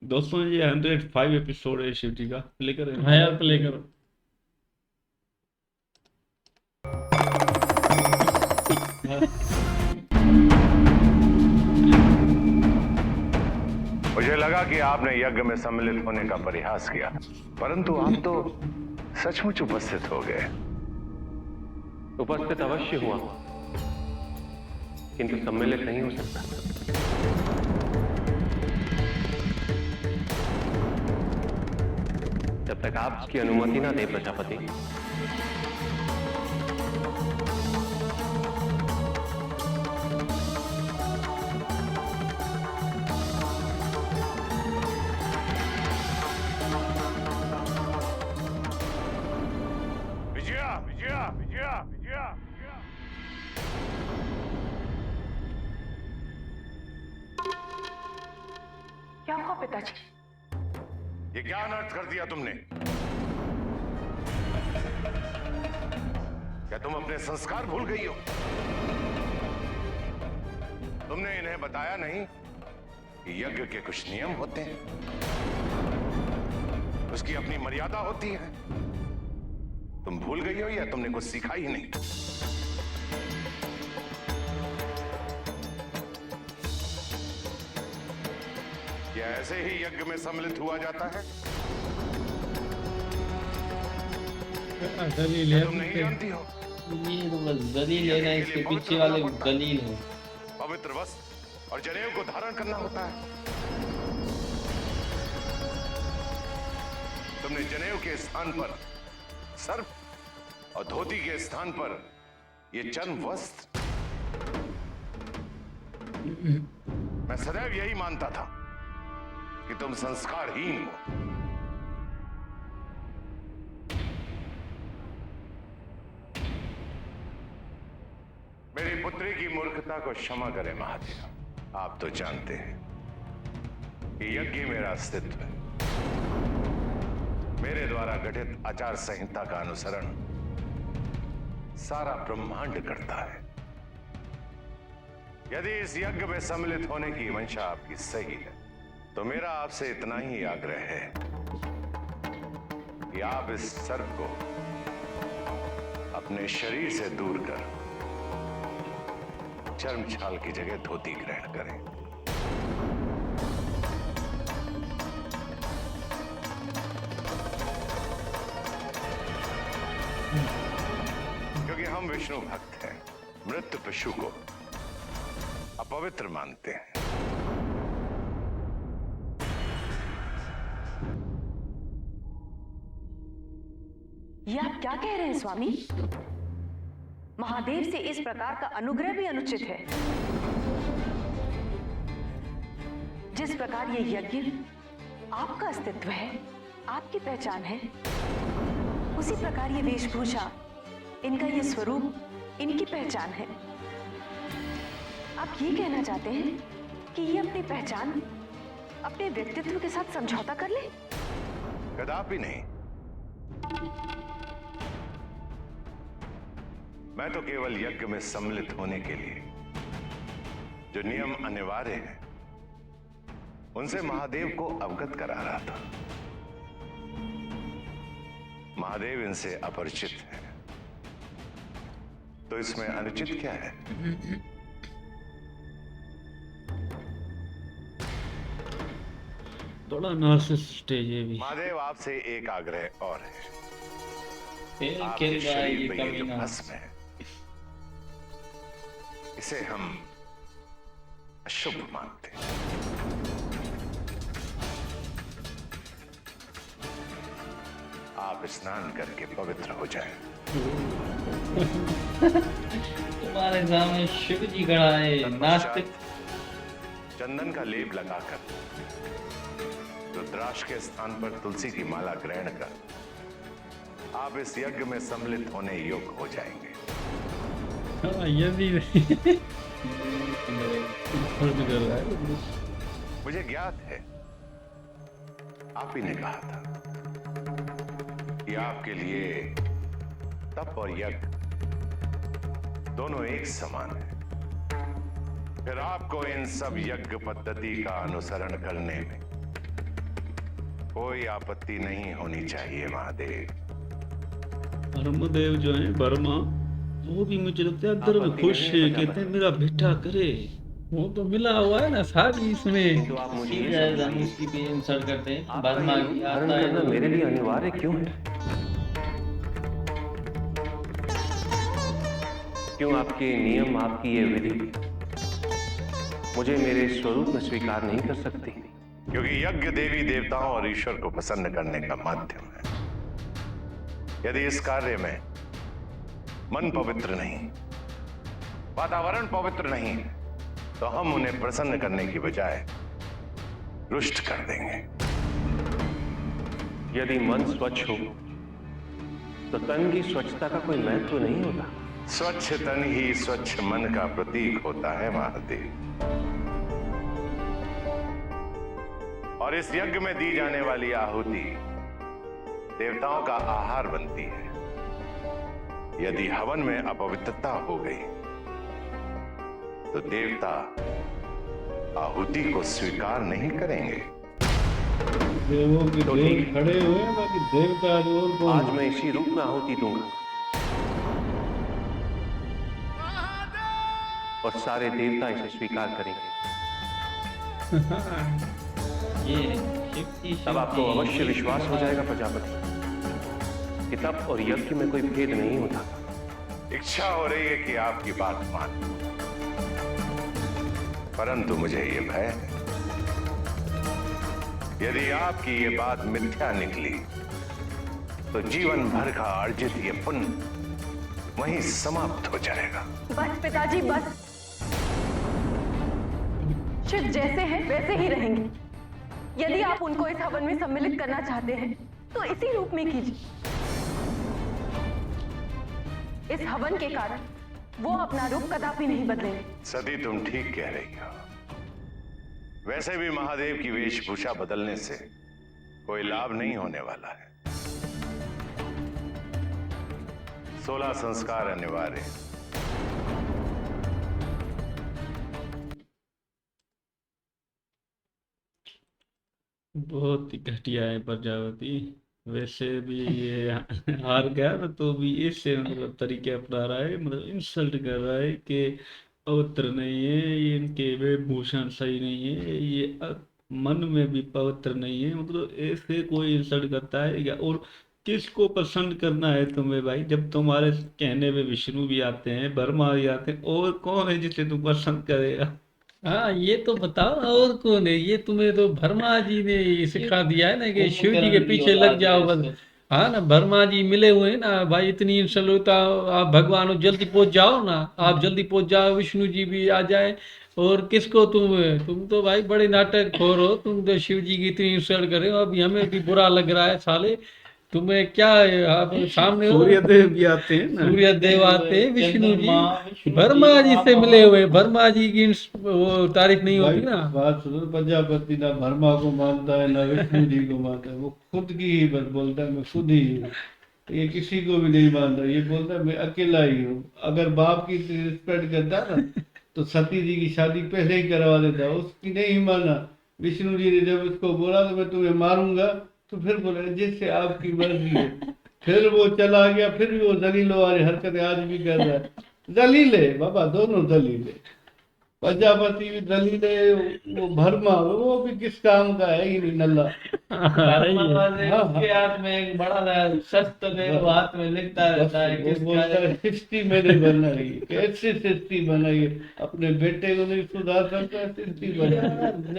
दोस्तों ये 105 एपिसोड है शिव जी का, प्ले करें। हाँ यार, प्ले करो। हाँ। मुझे लगा कि आपने यज्ञ में सम्मिलित होने का प्रयास किया, परंतु आप तो सचमुच उपस्थित हो गए। उपस्थित अवश्य हुआ, किंतु सम्मिलित नहीं हो सकता। जब तक आप इसकी अनुमति ना दे प्रजापति, विजया विजया विजया विजया विजया। क्या हुआ पिताजी? ये क्या अनर्थ कर दिया तुमने? क्या तुम अपने संस्कार भूल गई हो? तुमने इन्हें बताया नहीं कि यज्ञ के कुछ नियम होते हैं, उसकी अपनी मर्यादा होती है। तुम भूल गई हो या तुमने कुछ सीखा ही नहीं? क्या ऐसे ही यज्ञ में सम्मिलित हुआ जाता है? दलील है तुम नहीं जानती हो? ये तो बस दलील है ना, इसके पीछे वाले दलील है। पवित्र वस्त्र और जनेऊ को धारण करना होता है। तुमने जनेऊ के स्थान पर सर्प और धोती के स्थान पर ये चर्म वस्त्र। मैं सदैव यही मानता था कि तुम संस्कारहीन हो। मेरी पुत्री की मूर्खता को क्षमा करें महादेव। आप तो जानते हैं कि यज्ञ मेरा अस्तित्व है। मेरे द्वारा गठित आचार संहिता का अनुसरण सारा ब्रह्मांड करता है। यदि इस यज्ञ में सम्मिलित होने की मंशा आपकी सही है, तो मेरा आपसे इतना ही आग्रह है कि आप इस सर्प को अपने शरीर से दूर कर चर्म छाल की जगह धोती ग्रहण करें। क्योंकि हम विष्णु भक्त हैं, मृत पशु को अपवित्र मानते हैं। ये आप क्या कह रहे हैं स्वामी? महादेव से इस प्रकार का अनुग्रह भी अनुचित है। जिस प्रकार ये यज्ञ आपका अस्तित्व है, आपकी पहचान है, उसी प्रकार ये वेशभूषा, इनका ये स्वरूप, इनकी पहचान है। आप ये कहना चाहते हैं कि ये अपनी पहचान, अपने व्यक्तित्व के साथ समझौता कर ले? कदापि नहीं। मैं तो केवल यज्ञ में सम्मिलित होने के लिए जो नियम अनिवार्य हैं, उनसे महादेव को अवगत करा रहा था। महादेव इनसे अपरिचित है, तो इसमें अनुचित क्या है? थोड़ा नार्सिसिस्ट है ये भी। महादेव आपसे एक आग्रह और है। खेल आपके खेल रहा है ये शरीर में ये जो कमीना। भस्म है, इसे हम अशुभ मानते हैं। आप स्नान करके पवित्र हो जाएं। तुम्हारे सामने शिव जी खड़ा है, नास्तिक। चंदन का लेप लगाकर रुद्राक्ष के स्थान पर तुलसी की माला ग्रहण कर आप इस यज्ञ में सम्मिलित होने योग्य हो जाएंगे। हाँ, ये भी फर्ज कर रहा है। मुझे ज्ञात है, आप ही ने कहा था कि आपके लिए तप और यज्ञ दोनों एक समान है। फिर आपको इन सब यज्ञ पद्धति का अनुसरण करने में कोई आपत्ति नहीं होनी चाहिए महादेव। धर्मदेव जो है वर्मा, वो भी मुझे लगता है अंदर में आपत्ति खुश नहीं है, है कहते हैं मेरा बेटा करे। वो तो मिला हुआ है ना सारी इसमें। तो आप मुझे ये सीधा समझाइए, धनुष की भी इंसल्ट करते हैं, आपका वर्मा ये की रूप आता धारण है करना तो मेरे लिए अनिवार्य क्यों है? क्यों आपके नियम, आपकी ये विधि मुझे मेरे स्वरूप में स्वीकार नहीं कर सकती? क्योंकि यज्ञ देवी देवताओं और ईश्वर को प्रसन्न करने का माध्यम है। यदि इस कार्य में मन पवित्र नहीं, वातावरण पवित्र नहीं, तो हम उन्हें प्रसन्न करने की बजाय रुष्ट कर देंगे। यदि मन स्वच्छ हो तो तन की स्वच्छता का कोई महत्व नहीं होता। स्वच्छ तन ही स्वच्छ मन का प्रतीक होता है महादेव। और इस यज्ञ में दी जाने वाली आहुति देवताओं का आहार बनती है। यदि हवन में अपवित्रता हो गई तो देवता आहुति को स्वीकार नहीं करेंगे। देवों के तो देव ठीक। खड़े हुए हैं, बाकी देवता आज और कौन आज है? मैं इसी रूप में आहुति दूंगा और सारे देवता इसे स्वीकार करेंगे। ये शिव तब आपको अवश्य विश्वास हो जाएगा प्रजापति कि तप और यज्ञ में कोई भेद नहीं होता। इच्छा हो रही है कि आपकी बात मान, परंतु मुझे ये भय है, यदि आपकी ये बात मिथ्या निकली तो जीवन भर का अर्जित ये पुण्य वहीं समाप्त हो जाएगा। बस पिताजी बस। शिव जैसे हैं वैसे ही रहेंगे। यदि आप उनको इस हवन में सम्मिलित करना चाहते हैं तो इसी रूप में कीजिए। इस हवन के कारण वो अपना रूप कदापि नहीं बदलेंगे। सती तुम ठीक कह रही हो। वैसे भी महादेव की वेशभूषा बदलने से कोई लाभ नहीं होने वाला है। 16 संस्कार अनिवार्य। बहुत ही घटिया है प्रजापति। वैसे भी ये हार गया ना, तो भी इससे मतलब तरीके अपना रहा है, मतलब इंसल्ट कर रहा है कि पवित्र नहीं है ये, इनके वेशभूषण सही नहीं है ये, मन में भी पवित्र नहीं है। मतलब ऐसे कोई इंसल्ट करता है क्या? और किसको पसंद करना है तुम्हें भाई? जब तुम्हारे कहने में विष्णु भी आते हैं, ब्रह्मा भी आते हैं, और कौन है जिसे तुम पसंद करेगा? हाँ ये तो बताओ, और कौन है? ये तुम्हें तो वर्मा जी ने सिखा दिया है ना कि शिव जी के पीछे लग जाओ बस। हाँ ना, वर्मा जी मिले हुए हैं ना भाई, इतनी इंसल्ट होता। आप भगवान हो, जल्दी पहुंच जाओ ना, आप जल्दी पहुंच जाओ, विष्णु जी भी आ जाए। और किसको तुम तो भाई बड़े नाटक खोर हो, तुम तो शिव जी की इतनी इंसल्ट कर रहे हो। अभी हमें भी बुरा लग रहा है साले, तुम्हें क्या है? आप सामने हो, सूर्यदेव भी आते हैं ना, सूर्यदेव आते हैं, विष्णु जी वर्मा जी से मिले हुए। वर्मा जी की वो तारीफ नहीं होती ना। बात सुनो, प्रजापति ना वर्मा को मानता है ना विष्णु जी को मानता है। वो खुद की ही बस बोलता है मैं खुद ही हूँ, ये किसी को भी नहीं मानता। ये बोलता है मैं अकेला ही हूँ। अगर बाप की रिस्पेक्ट करता ना तो सती जी की शादी पहले ही करवा देता। उसकी नहीं माना। विष्णु जी ने जब उसको बोला तो मैं तुम्हें मारूंगा, तो फिर बोला जैसे आपकी मर्जी है। फिर वो चला गया। फिर भी वो दलीलों वाली हरकतें आज भी कर रहा है। दलील है बाबा, दोनों दलील है। प्रजापति भी दलील है, वो भरमा वो भी किस काम का है ही नहीं, नल्ला। उसके हाथ में एक बड़ा शस्त्र है, वो हाथ में लिखता रहता है वो बोलता है सृष्टि मैंने बनाई। कैसे सृष्टि बनाई? अपने बेटे को नहीं सुधार सकता, सृष्टि बनाई।